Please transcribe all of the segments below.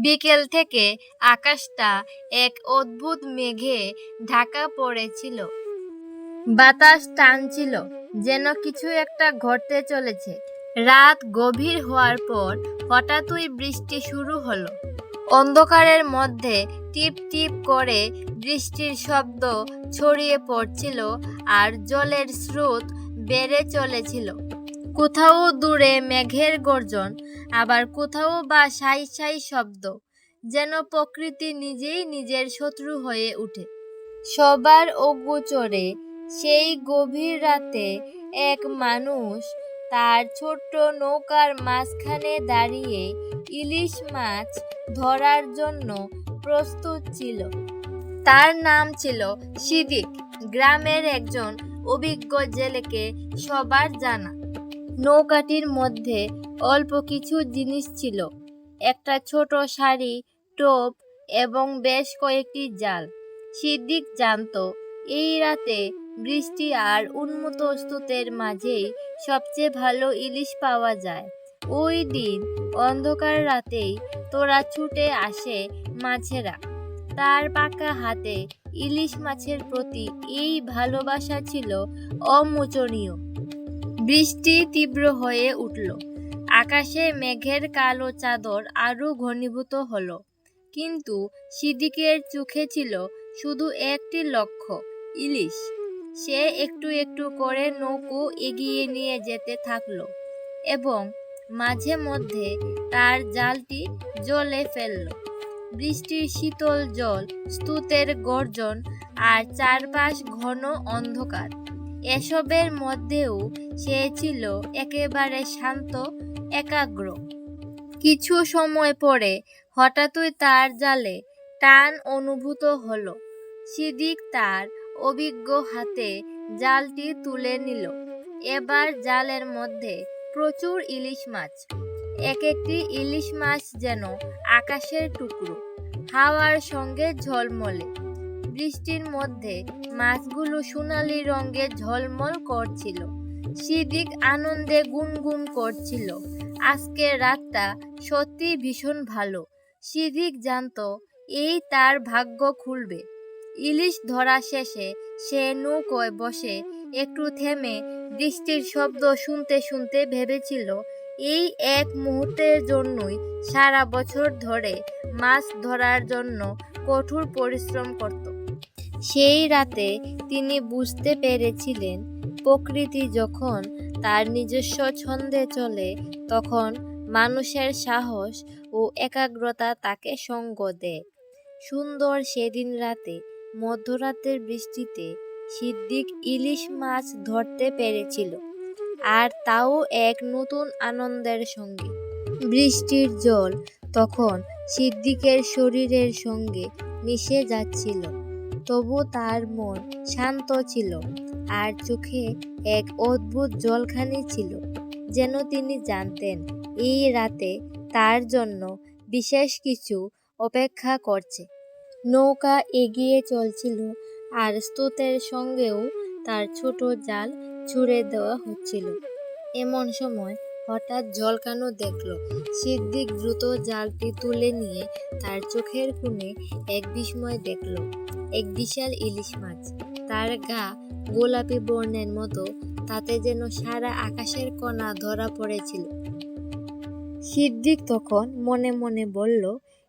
বিকেল থেকে আকাশটা এক অদ্ভুত মেঘে ঢাকা পড়েছিল। বাতাস টানছিল, যেন কিছু একটা ঘটতে চলেছে। রাত গভীর হওয়ার পর হঠাৎই বৃষ্টি শুরু হলো। অন্ধকারের মধ্যে টিপ টিপ করে বৃষ্টির শব্দ ছড়িয়ে পড়ছিল আর জলের স্রোত বেড়ে চলেছিল। কোথাও দূরে মেঘের গর্জন, আবার কোথাও বা সাই সাই শব্দ, যেন প্রকৃতি নিজেই নিজের শত্রু হয়ে ওঠে। সবার অগোচরে সেই গভীর রাতে এক মানুষ তার ছোট্ট নৌকার মাঝখানে দাঁড়িয়ে ইলিশ মাছ ধরার জন্য প্রস্তুত ছিল। তার নাম ছিল সিদ্দিক, গ্রামের একজন অভিজ্ঞ জেলেকে সবার জানা। নৌকাটির মধ্যে অল্প কিছু জিনিস ছিল, একটা ছোট শাড়ি, টোপ এবং বেশ কয়েকটি জাল। সিদ্দিক জানত এই রাতে বৃষ্টি আর উন্মুক্ত স্রোতের মাঝেই সবচেয়ে ভালো ইলিশ পাওয়া যায়। ওই দিন অন্ধকার রাতেই তোরা ছুটে আসে মাছেরা। তার পাকা হাতে ইলিশ মাছের প্রতি এই ভালোবাসা ছিল অমোচনীয়। বৃষ্টি তীব্র হয়ে উঠল। আকাশে মেঘের কালো চাদর আরো ঘনীভূত হলো। কিন্তু সিদ্দিকের চোখে ছিল শুধু একটি লক্ষ্য, ইলিশ। সে একটু একটু করে নৌকো এগিয়ে নিয়ে যেতে থাকলো এবং মাঝে মধ্যে তার জালটি জলে ফেলল। বৃষ্টির শীতল জল, স্রোতের গর্জন আর চারপাশ ঘন অন্ধকার, এসবের মধ্যেও সে ছিল একেবারে শান্ত, একাগ্র। কিছু সময় পরে হঠাৎই তার জালে টান অনুভূত হলো। সিদ্দিক তার অভিজ্ঞ হাতে জালটি তুলে নিল। এবার জালের মধ্যে প্রচুর ইলিশ মাছ। এক একটি ইলিশ মাছ যেন আকাশের টুকরো, হাওয়ার সঙ্গে ঝলমলে। বৃষ্টির মধ্যে মাছগুলো সোনালি রঙে ঝলমল করছিল। সিদ্দিক আনন্দে গুনগুন করছিল, আজকের রাতটা সত্যি ভীষণ ভালো। সিদ্দিক জানত এই তার ভাগ্য খুলবে। ইলিশ ধরা শেষে সে নৌকোয় বসে একটু থেমে বৃষ্টির শব্দ শুনতে শুনতে ভেবেছিল এই এক মুহূর্তের জন্যই সারা বছর ধরে মাছ ধরার জন্য কঠোর পরিশ্রম করত। সেই রাতে তিনি বুঝতে পেরেছিলেন প্রকৃতি যখন তার নিজস্ব ছন্দে চলে, তখন মানুষের সাহস ও একাগ্রতা তাকে সঙ্গ দেয়। সুন্দর সেদিন রাতে মধ্যরাতের বৃষ্টিতে সিদ্দিক ইলিশ মাছ ধরতে পেরেছিল, আর তাও এক নতুন আনন্দের সঙ্গে। বৃষ্টির জল তখন সিদ্দিকের শরীরের সঙ্গে মিশে যাচ্ছিল, তবু তার মন শান্ত ছিল আর চোখে এক অদ্ভুত জলখানি ছিল, যেন তিনি জানতেন এই রাতে তার জন্য বিশেষ কিছু অপেক্ষা করছে। নৌকা এগিয়ে চলছিল আর স্রোতের সঙ্গেও তার ছোট জাল ছুড়ে দেওয়া হচ্ছিল। এমন সময় হঠাৎ ঝলকানো দেখল। সিদ্দিক দ্রুত জালটি তুলে নিয়ে তার চোখের কোণে এক বিস্ময় দেখল, এক বিশাল ইলিশ মাছ। তার গা গোলাপি বর্ণের মতো, তাতে যেন সারা আকাশের কণা ধরা পড়েছিল। সিদ্দিক তখন মনে মনে বলল,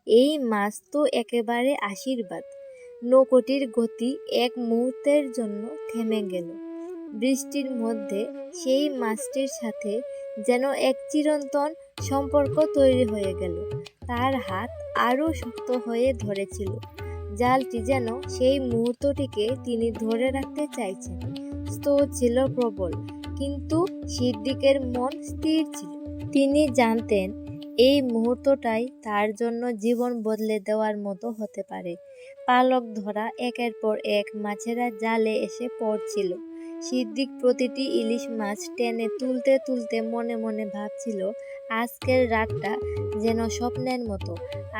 এই মাছ তো একেবারে আশীর্বাদ। নৌকোটির গতি এক মুহূর্তের জন্য থেমে গেল। বৃষ্টির মধ্যে সেই মাছটির সাথে যেন এক চিরন্তন সম্পর্ক তৈরি হয়ে গেল। তার হাত আরো শক্ত হয়ে ধরেছিল জালটি, যেন সেই মুহূর্তটিকে তিনি ধরে রাখতে চাইছেন। স্রোত ছিল প্রবল, কিন্তু সিদ্দিকের মন স্থির ছিল। তিনি জানতেন এই মুহূর্তটাই তার জন্য জীবন বদলে দেওয়ার মতো হতে পারে। পালক ধরা একের পর এক মাছেরা জালে এসে পড়ছিল। সিদ্দিক প্রতিটি ইলিশ মাছ টেনে তুলতে তুলতে মনে মনে ভাবছিল, আজকের রাতটা যেন স্বপ্নের মতো।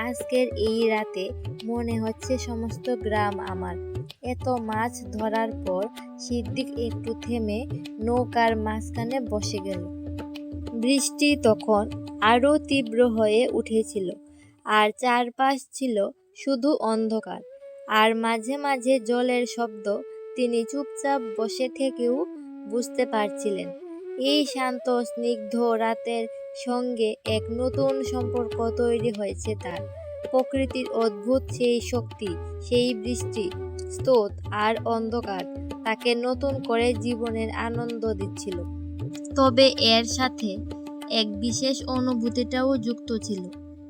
আজকের এই রাতে মনে হচ্ছে সমস্ত গ্রাম আমার। এত মাছ ধরার পর সিদ্দিক একটু থেমে নৌকার মাঝখানে বসে গেল। বৃষ্টি তখন আরো তীব্র হয়ে উঠেছিল। আর চারপাশ ছিল শুধু অন্ধকার আর মাঝে মাঝে জলের শব্দ। তিনি চুপচাপ বসে থেকেও বুঝতে পারছিলেন এই শান্ত স্নিগ্ধ রাতের সঙ্গে এক নতুন সম্পর্ক তৈরি হয়েছে তার। প্রকৃতির অদ্ভুত সেই শক্তি, সেই বৃষ্টি, স্রোত আর অন্ধকার তাকে নতুন করে জীবনের আনন্দ দিচ্ছিল। তবে এর সাথে এক বিশেষ অনুভূতিটাও যুক্ত ছিল।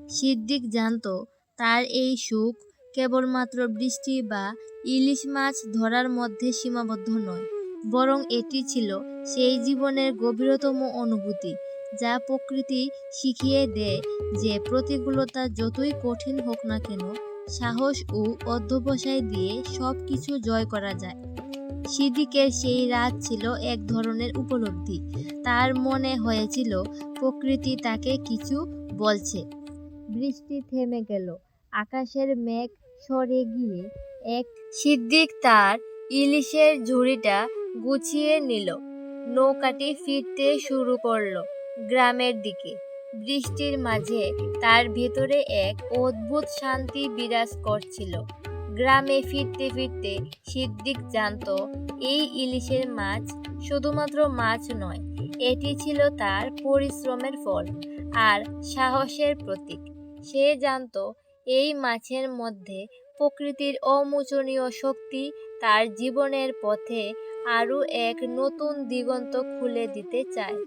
সিদ্দিক জানতো তার এই সুখ কেবলমাত্র বৃষ্টি বা ইলিশ মাছ ধরার মধ্যে সীমাবদ্ধ নয়, বরং এটি ছিল সেই জীবনের গভীরতম অনুভূতি যা প্রকৃতি শিখিয়ে দেয় যে প্রতিকূলতা যতই কঠিন হোক না কেন, সাহস ও অধ্যবসায় দিয়ে সব কিছু জয় করা যায়। সিদ্দিকের সেই রাত ছিল এক ধরনের উপলব্ধি। তার মনে হয়েছিল প্রকৃতি তাকে কিছু বলছে। বৃষ্টি থেমে গেল, আকাশের মেঘ সরে গিয়ে এক সিদ্দিক তার ইলিশের ঝুড়িটা গুছিয়ে নিল। নৌকাটি ফিরতে শুরু করলো গ্রামের দিকে। বৃষ্টির মাঝে তার ভেতরে এক অদ্ভুত শান্তি বিরাজ করছিল। গ্রামে ফিরতে ফিরতে সিদ্দিক জানতো এই ইলিশের মাছ শুধুমাত্র মাছ নয়, এটি ছিল তার পরিশ্রমের ফল আর সাহসের প্রতীক। সে জানতো এই মাছের মধ্যে প্রকৃতির অমোচনীয় শক্তি তার জীবনের পথে আরও এক নতুন দিগন্ত খুলে দিতে চায়।